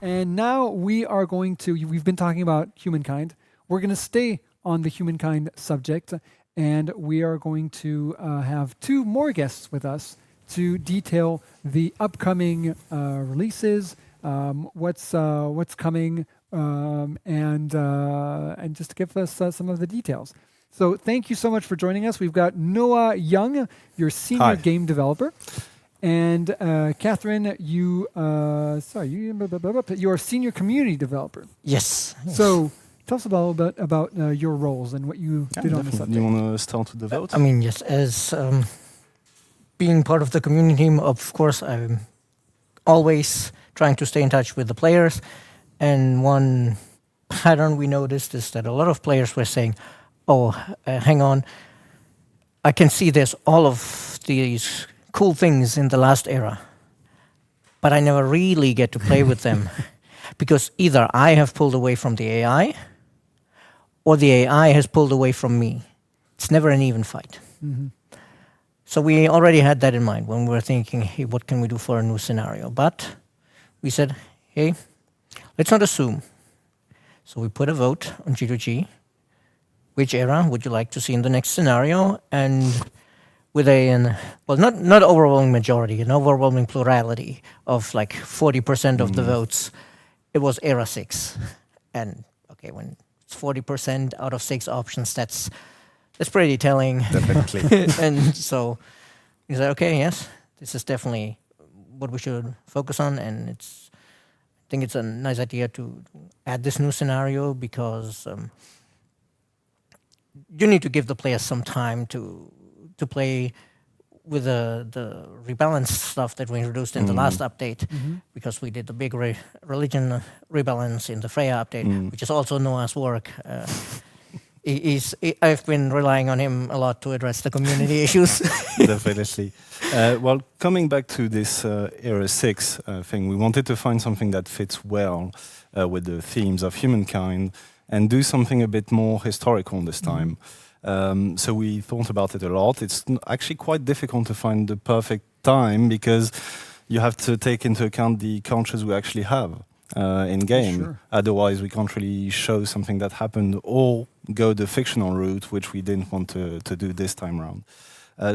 And now we've been talking about humankind. We're going to stay on the humankind subject, and we are going to have two more guests with us to detail the upcoming releases, what's coming, and just to give us some of the details. So thank you so much for joining us. We've got Noah Young, your senior game developer, and Catherine, you're a senior community developer. Yes. So tell us about your roles and what you did on the subject. You want to start with the vote? I mean, yes, as being part of the community team, of course, I'm always trying to stay in touch with the players. And one pattern we noticed is that a lot of players were saying, hang on, I can see there's all of these cool things in the last era, but I never really get to play with them because either I have pulled away from the AI or the AI has pulled away from me. It's never an even fight. Mm-hmm. So we already had that in mind when we were thinking, hey, what can we do for a new scenario? But we said, hey, let's not assume. So we put a vote on G2G. Which era would you like to see in the next scenario? And with not overwhelming majority, an overwhelming plurality of like 40% of the votes, it was era 6. And okay, when it's 40% out of 6 options, that's pretty telling. Definitely. And so we said, okay, yes, this is definitely what we should focus on. And I think it's a nice idea to add this new scenario because you need to give the players some time to play with the rebalanced stuff that we introduced in the last update, because we did the big religion rebalance in the Freya update, which is also Noah's work. I've been relying on him a lot to address the community issues. Definitely. Well, coming back to this Era 6 thing, we wanted to find something that fits well with the themes of humankind and do something a bit more historical this time. So we thought about it a lot. It's actually quite difficult to find the perfect time because you have to take into account the cultures we actually have in game. Sure. Otherwise, we can't really show something that happened or go the fictional route, which we didn't want to do this time around.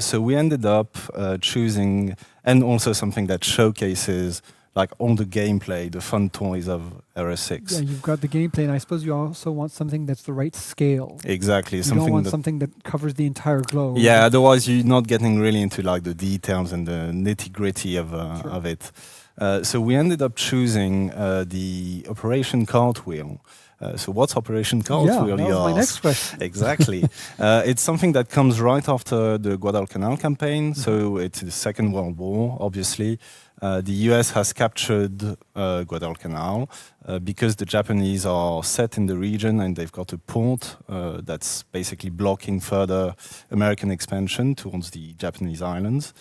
So we ended up choosing, and also something that showcases like all the gameplay, the fun toys of Era 6. Yeah, you've got the gameplay, and I suppose you also want something that's the right scale. Exactly. You don't want something that covers the entire globe. Yeah, otherwise you're not getting really into like the details and the nitty-gritty of it. So we ended up choosing the Operation Cartwheel. So what's Operation Cartwheel? Yeah, that was my next question. Exactly. It's something that comes right after the Guadalcanal campaign. So it's the Second World War, obviously. The US has captured Guadalcanal because the Japanese are set in the region and they've got a port that's basically blocking further American expansion towards the Japanese islands.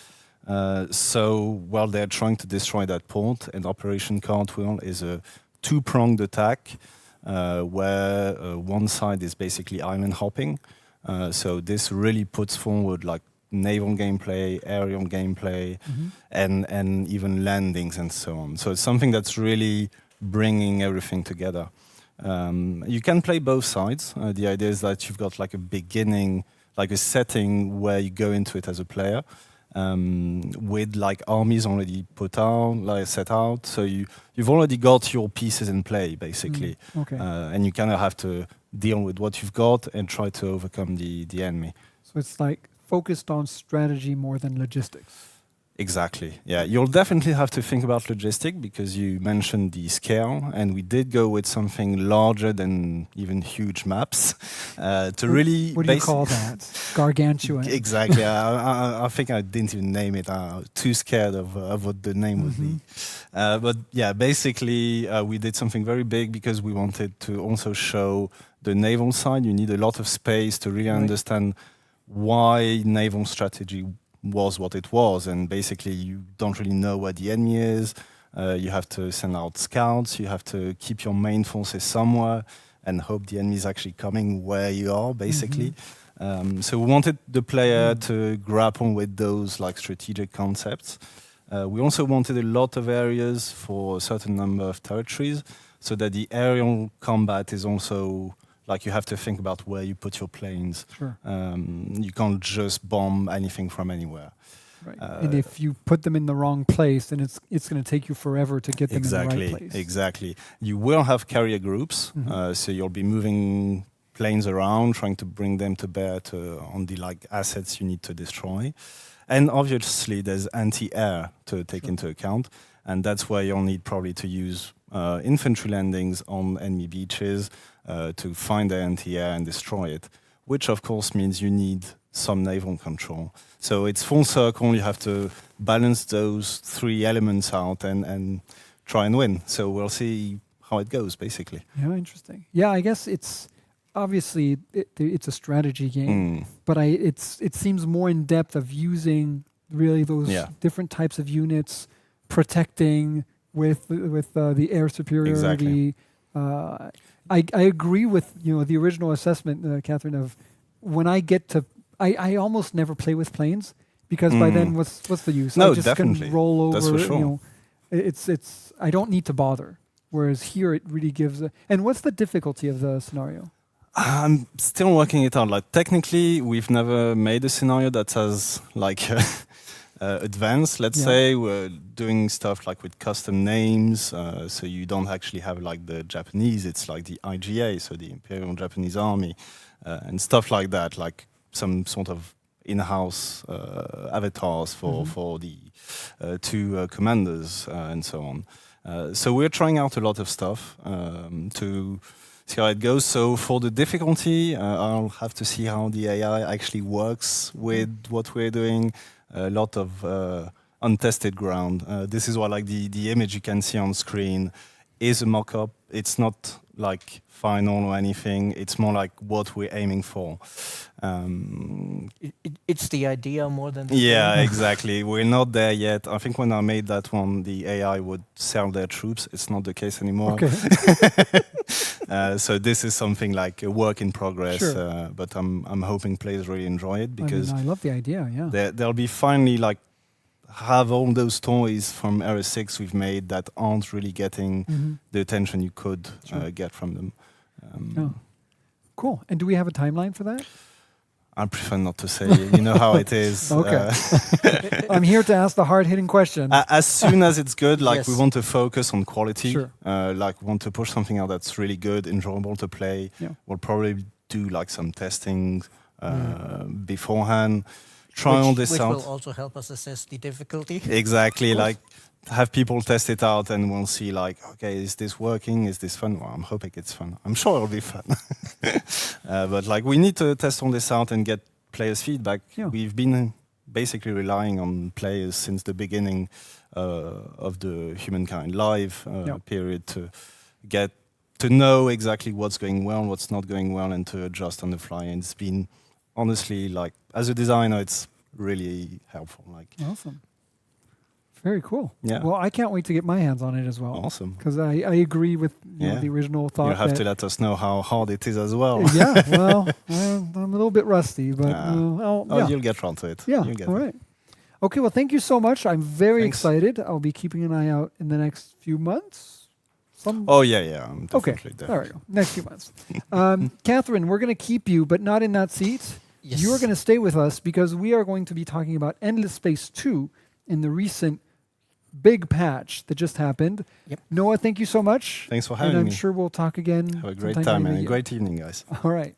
So they're trying to destroy that port, and Operation Cartwheel is a two-pronged attack where one side is basically island hopping. So this really puts forward like naval gameplay, aerial gameplay, and even landings and so on. So it's something that's really bringing everything together. You can play both sides. The idea is that you've got like a beginning, like a setting where you go into it as a player, with like armies already put out, like set out. So you've already got your pieces in play, basically. Okay. And you kind of have to deal with what you've got and try to overcome the enemy. So it's like focused on strategy more than logistics. Exactly. Yeah, you'll definitely have to think about logistic because you mentioned the scale, and we did go with something larger than even huge maps to really. What do you call that? Gargantuan. Exactly. I think I didn't even name it. I was too scared of what the name would be. But yeah, basically we did something very big because we wanted to also show the naval side. You need a lot of space to really understand why naval strategy was what it was, and basically you don't really know where the enemy is. You have to send out scouts, you have to keep your main forces somewhere and hope the enemy is actually coming where you are, basically. So we wanted the player to grapple with those like strategic concepts. We also wanted a lot of areas for a certain number of territories, so that the aerial combat is also like you have to think about where you put your planes. Sure. You can't just bomb anything from anywhere. Right. And if you put them in the wrong place, then it's going to take you forever to get them Exactly, in the right place. exactly. You will have carrier groups, so you'll be moving planes around, trying to bring them to bear on the like assets you need to destroy. And obviously, there's anti-air to take into account, and that's where you'll need probably to use infantry landings on enemy beaches to find the anti-air and destroy it, which of course means you need some naval control. So it's full circle. You have to balance those three elements out and try and win. So we'll see how it goes, basically. Yeah, interesting. Yeah, I guess it's obviously it's a strategy game, but it seems more in depth of using really those different types of units, protecting with the air superiority. Exactly. I agree with the original assessment, Catherine, of when I get to I almost never play with planes because by then what's the use? No, I just definitely. can roll over. That's for sure. It's I don't need to bother. Whereas here it really gives. And what's the difficulty of the scenario? I'm still working it out. Like technically, we've never made a scenario that has like advanced. Let's say we're doing stuff like with custom names, so you don't actually have like the Japanese. It's like the IGA, so the Imperial Japanese Army, and stuff like that. Like some sort of in-house avatars for the two commanders and so on. So we're trying out a lot of stuff to see how it goes. So for the difficulty, I'll have to see how the AI actually works with what we're doing. A lot of untested ground. This is why like the image you can see on screen is a mock-up. It's not like final or anything. It's more like what we're aiming for. It's the idea more than the Yeah, exactly. We're not there yet. I think when I made that one, the AI would sell their troops. It's not the case anymore. Okay. So this is something like a work in progress. Sure. But I'm hoping players really enjoy it because I love the idea. Yeah. they'll be finally like have all those toys from Era 6 we've made that aren't really getting the attention you could get from them. Cool. And do we have a timeline for that? I prefer not to say. You know how it is. Okay. I'm here to ask the hard-hitting question. As soon as it's good, like Yes. we want to focus on quality. Sure. Like we want to push something out that's really good, enjoyable to play. Yeah. We'll probably do like some testing beforehand. Try all this which out. will also help us assess the difficulty. Exactly. Like have people test it out, and we'll see. Like, okay, is this working? Is this fun? Well, I'm hoping it's fun. I'm sure it'll be fun. But like, we need to test all this out and get players' feedback. Yeah. We've been basically relying on players since the beginning of the Humankind live period to get to know exactly what's going well, what's not going well, and to adjust on the fly. And it's been honestly like, as a designer, it's really helpful. Like, Awesome. Very cool. Yeah. Well, I can't wait to get my hands on it as well. awesome. Because I agree with the original thought. You have that to let us know how hard it is as well. Yeah, well, I'm a little bit rusty, but You'll get around to it. yeah, You'll get all it. right. Okay, well, thank you so much. I'm very Thanks. excited. I'll be keeping an eye out in the next few months. Oh yeah. I'm Okay, definitely there we go. Next few months. Catherine, we're going to keep you, but not in that seat. Yes. You are going to stay with us because we are going to be talking about Endless Space 2 in the recent big patch that just happened. Yep. Noah, thank you so much. Thanks for And having I'm me. sure we'll talk again. Have a great sometime time later and a in the great evening, guys. year. All right.